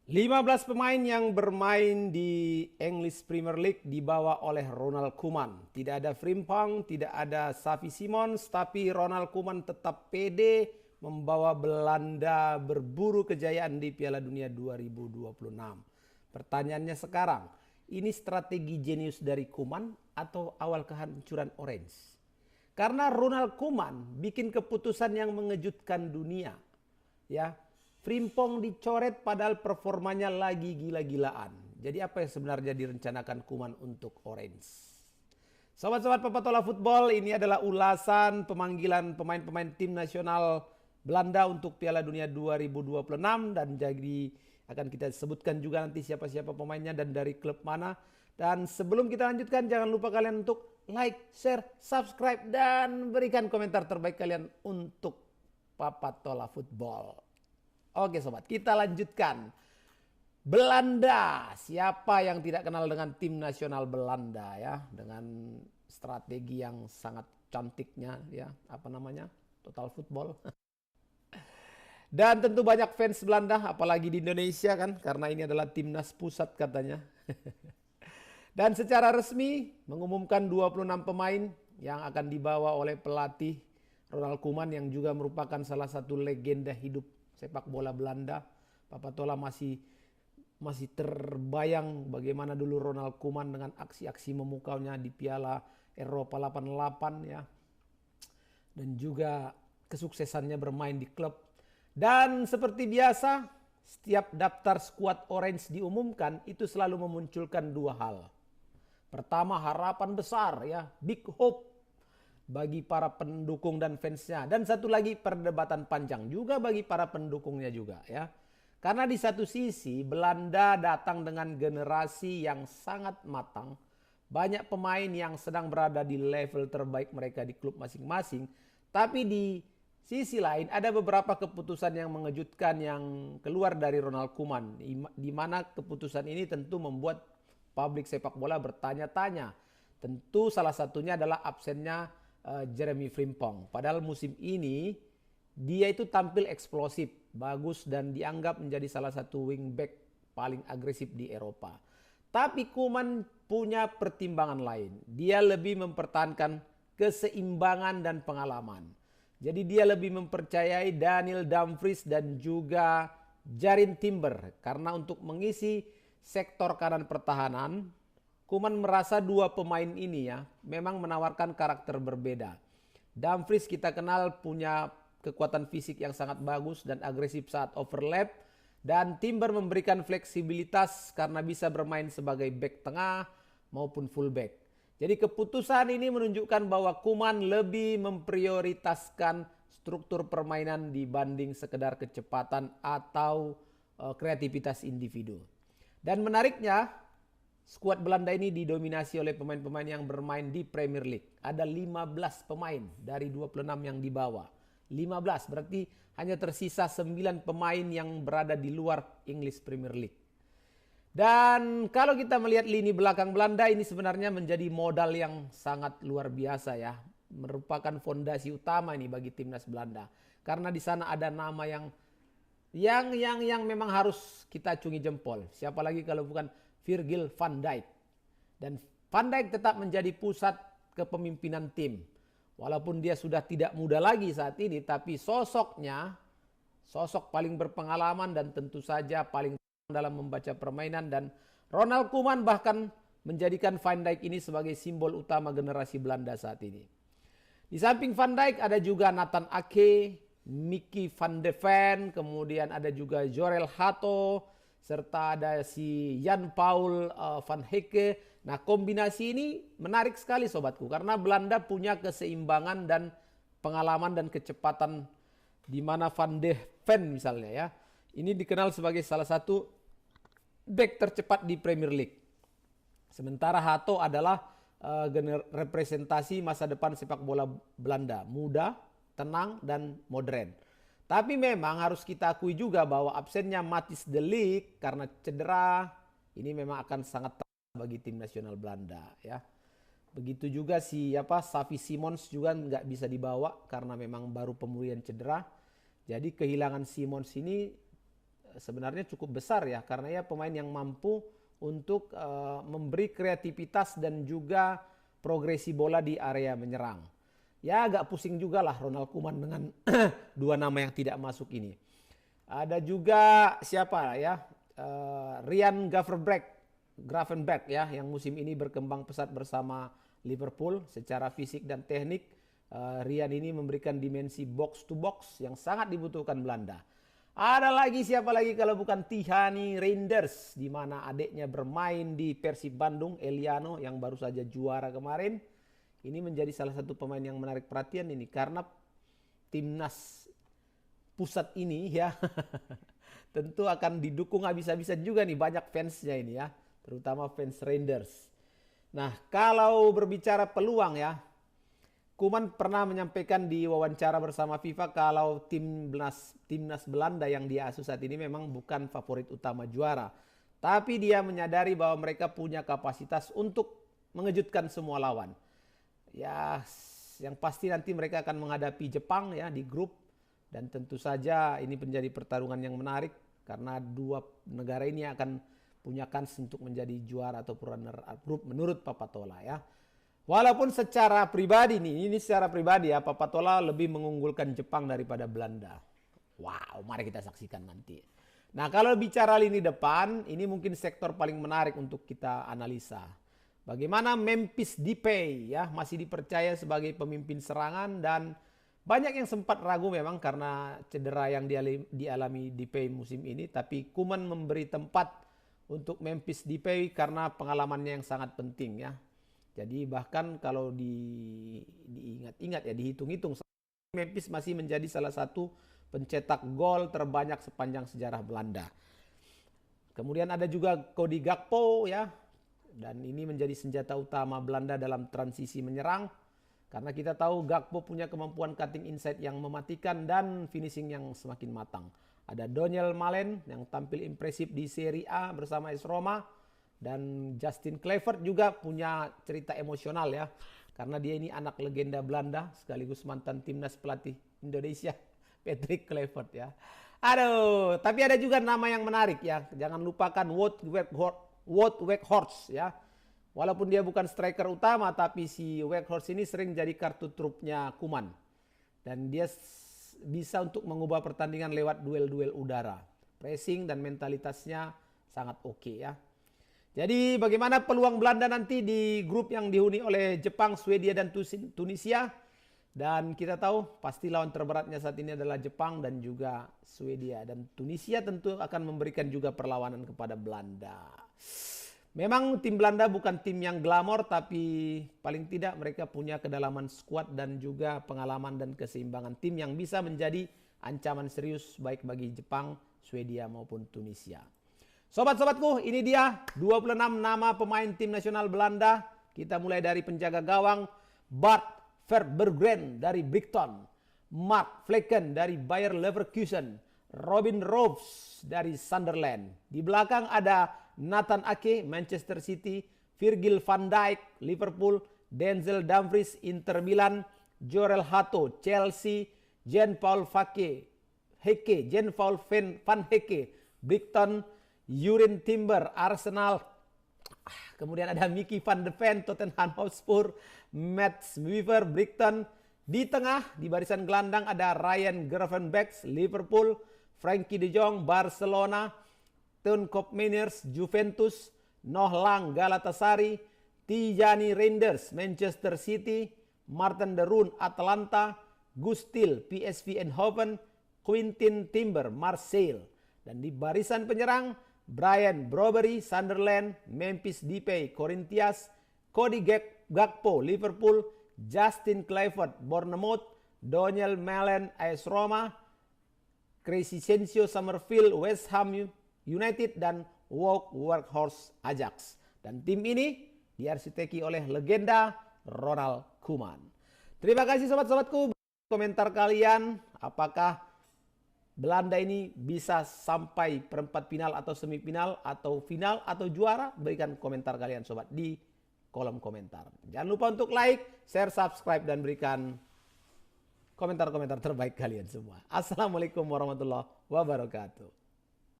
15 pemain yang bermain di English Premier League dibawa oleh Ronald Koeman. Tidak ada Frimpong, tidak ada Xavi Simons, tapi Ronald Koeman tetap pede membawa Belanda berburu kejayaan di Piala Dunia 2026. Pertanyaannya sekarang, ini strategi jenius dari Koeman atau awal kehancuran Orange? Karena Ronald Koeman bikin keputusan yang mengejutkan dunia. Ya, Frimpong dicoret padahal performanya lagi gila-gilaan. Jadi apa yang sebenarnya direncanakan Koeman untuk Orange? Sobat-sobat Papatola Football, ini adalah ulasan pemanggilan pemain-pemain tim nasional Belanda untuk Piala Dunia 2026 dan jadi akan kita sebutkan juga nanti siapa-siapa pemainnya dan dari klub mana. Dan sebelum kita lanjutkan, jangan lupa kalian untuk like, share, subscribe dan berikan komentar terbaik kalian untuk Papatola Football. Oke sobat, kita lanjutkan. Belanda, siapa yang tidak kenal dengan tim nasional Belanda ya, dengan strategi yang sangat cantiknya ya, apa namanya, total football. Dan tentu banyak fans Belanda, apalagi di Indonesia kan, karena ini adalah timnas pusat katanya. Dan secara resmi mengumumkan 26 pemain yang akan dibawa oleh pelatih Ronald Koeman yang juga merupakan salah satu legenda hidup sepak bola Belanda. Papatola masih terbayang bagaimana dulu Ronald Koeman dengan aksi-aksi memukaunya di Piala Eropa 88 ya. Dan juga kesuksesannya bermain di klub. Dan seperti biasa, setiap daftar skuad Orange diumumkan itu selalu memunculkan dua hal. Pertama, harapan besar ya, big hope bagi para pendukung dan fansnya. Dan satu lagi, perdebatan panjang juga bagi para pendukungnya juga ya. Karena di satu sisi Belanda datang dengan generasi yang sangat matang. Banyak pemain yang sedang berada di level terbaik mereka di klub masing-masing. Tapi di sisi lain ada beberapa keputusan yang mengejutkan yang keluar dari Ronald Koeman. Di mana keputusan ini tentu membuat publik sepak bola bertanya-tanya. Tentu salah satunya adalah absennya Jeremy Frimpong. Padahal musim ini dia itu tampil eksplosif, bagus dan dianggap menjadi salah satu wingback paling agresif di Eropa. Tapi Koeman punya pertimbangan lain. Dia lebih mempertahankan keseimbangan dan pengalaman. Jadi dia lebih mempercayai Daniel Dumfries dan juga Jarin Timber. Karena untuk mengisi sektor kanan pertahanan, Koeman merasa dua pemain ini ya memang menawarkan karakter berbeda. Dumfries kita kenal punya kekuatan fisik yang sangat bagus dan agresif saat overlap. Dan Timber memberikan fleksibilitas karena bisa bermain sebagai back tengah maupun fullback. Jadi keputusan ini menunjukkan bahwa Koeman lebih memprioritaskan struktur permainan dibanding sekedar kecepatan atau kreativitas individu. Dan menariknya, skuad Belanda ini didominasi oleh pemain-pemain yang bermain di Premier League. Ada 15 pemain dari 26 yang dibawa. 15 berarti hanya tersisa 9 pemain yang berada di luar English Premier League. Dan kalau kita melihat lini belakang Belanda ini sebenarnya menjadi modal yang sangat luar biasa ya. Merupakan fondasi utama ini bagi timnas Belanda. Karena di sana ada nama yang memang harus kita acungi jempol. Siapa lagi kalau bukan Virgil van Dijk. Dan Van Dijk tetap menjadi pusat kepemimpinan tim. Walaupun dia sudah tidak muda lagi saat ini, tapi sosoknya sosok paling berpengalaman dan tentu saja paling dalam membaca permainan. Dan Ronald Koeman bahkan menjadikan Van Dijk ini sebagai simbol utama generasi Belanda saat ini. Di samping Van Dijk ada juga Nathan Ake, Mickey van de Ven, kemudian ada juga Jorel Hato, serta ada si Jan Paul van Hecke. Nah kombinasi ini menarik sekali sobatku. Karena Belanda punya keseimbangan dan pengalaman dan kecepatan. Di mana Van de Ven misalnya ya. Ini dikenal sebagai salah satu back tercepat di Premier League. Sementara Hato adalah representasi masa depan sepak bola Belanda. Muda, tenang dan modern. Tapi memang harus kita akui juga bahwa absennya Matthijs de Ligt karena cedera ini memang akan sangat bagi tim nasional Belanda ya. Begitu juga Xavi Simons juga nggak bisa dibawa karena memang baru pemulihan cedera. Jadi kehilangan Simons ini sebenarnya cukup besar ya, karena ya pemain yang mampu untuk memberi kreativitas dan juga progresi bola di area menyerang. Ya agak pusing juga lah Ronald Koeman dengan dua nama yang tidak masuk ini. Ada juga siapa ya, Ryan Gravenberch ya, yang musim ini berkembang pesat bersama Liverpool secara fisik dan teknik. Ryan ini memberikan dimensi box to box yang sangat dibutuhkan Belanda. Ada lagi siapa lagi kalau bukan Tihany Reinders, di mana adiknya bermain di Persib Bandung, Eliano, yang baru saja juara kemarin. Ini menjadi salah satu pemain yang menarik perhatian ini karena timnas pusat ini ya tentu akan didukung habis-habisan juga nih banyak fansnya ini ya, terutama fans Reinders. Nah, kalau berbicara peluang ya, Koeman pernah menyampaikan di wawancara bersama FIFA kalau timnas Belanda yang dia asuh saat ini memang bukan favorit utama juara. Tapi dia menyadari bahwa mereka punya kapasitas untuk mengejutkan semua lawan. Ya, yang pasti nanti mereka akan menghadapi Jepang ya di grup. Dan tentu saja ini menjadi pertarungan yang menarik karena dua negara ini akan punya kans untuk menjadi juara atau runner-up grup menurut Papatola ya. Walaupun secara pribadi nih, ini secara pribadi ya, Papatola lebih mengunggulkan Jepang daripada Belanda. Wow, mari kita saksikan nanti. Nah, kalau bicara lini depan, ini mungkin sektor paling menarik untuk kita analisa. Bagaimana Memphis Depay ya, masih dipercaya sebagai pemimpin serangan dan banyak yang sempat ragu memang karena cedera yang dialami Depay musim ini. Tapi Koeman memberi tempat untuk Memphis Depay karena pengalamannya yang sangat penting ya. Jadi bahkan kalau diingat-ingat ya, dihitung-hitung, Memphis masih menjadi salah satu pencetak gol terbanyak sepanjang sejarah Belanda. Kemudian ada juga Cody Gakpo ya, dan ini menjadi senjata utama Belanda dalam transisi menyerang. Karena kita tahu Gakpo punya kemampuan cutting inside yang mematikan dan finishing yang semakin matang. Ada Daniel Malen yang tampil impresif di Serie A bersama AS Roma. Dan Justin Kluivert juga punya cerita emosional ya. Karena dia ini anak legenda Belanda sekaligus mantan timnas pelatih Indonesia, Patrick Kluivert ya. Aduh, tapi ada juga nama yang menarik ya. Jangan lupakan Wout Weghorst ya. Walaupun dia bukan striker utama, tapi si Weghorst ini sering jadi kartu trupnya Koeman. Dan dia bisa untuk mengubah pertandingan lewat duel-duel udara. Pressing dan mentalitasnya sangat oke ya. Jadi bagaimana peluang Belanda nanti di grup yang dihuni oleh Jepang, Swedia, dan Tunisia. Dan kita tahu pasti lawan terberatnya saat ini adalah Jepang dan juga Swedia. Dan Tunisia tentu akan memberikan juga perlawanan kepada Belanda. Memang tim Belanda bukan tim yang glamor, tapi paling tidak mereka punya kedalaman skuad dan juga pengalaman dan keseimbangan tim yang bisa menjadi ancaman serius baik bagi Jepang, Swedia maupun Tunisia. Sobat-sobatku, ini dia 26 nama pemain tim nasional Belanda. Kita mulai dari penjaga gawang Bart Verbruggen dari Brighton, Mark Flekken dari Bayer Leverkusen, Robin Roos dari Sunderland. Di belakang ada Nathan Ake, Manchester City, Virgil van Dijk, Liverpool, Denzel Dumfries, Inter Milan, Jorel Hato, Chelsea, Jean-Paul Van Hecke, Brighton, Jurin Timber, Arsenal. Kemudian ada Mickey van de Ven, Tottenham Hotspur, Mats Wiever, Brighton. Di tengah, di barisan gelandang ada Ryan Gravenberch, Liverpool, Frankie de Jong, Barcelona, Teun Koopmeiners, Juventus, Noh Lang, Galatasaray, Tijani Reinders, Manchester City, Martin de Roon, Atalanta, Gustil, PSV Eindhoven, Quintin Timber, Marseille. Dan di barisan penyerang, Brian Broberry, Sunderland, Memphis Depay, Corinthians, Cody Gakpo, Liverpool, Justin Kluivert, Bournemouth, Daniel Malen, AS Roma, Crescencio Summerfield, West Ham United, dan Wout Weghorst, Ajax. Dan tim ini diarsiteki oleh legenda Ronald Koeman. Terima kasih sobat-sobatku. Komentar kalian, apakah Belanda ini bisa sampai perempat final atau semifinal atau final atau juara? Berikan komentar kalian sobat di kolom komentar. Jangan lupa untuk like, share, subscribe, dan berikan komentar-komentar terbaik kalian semua. Assalamualaikum warahmatullahi wabarakatuh.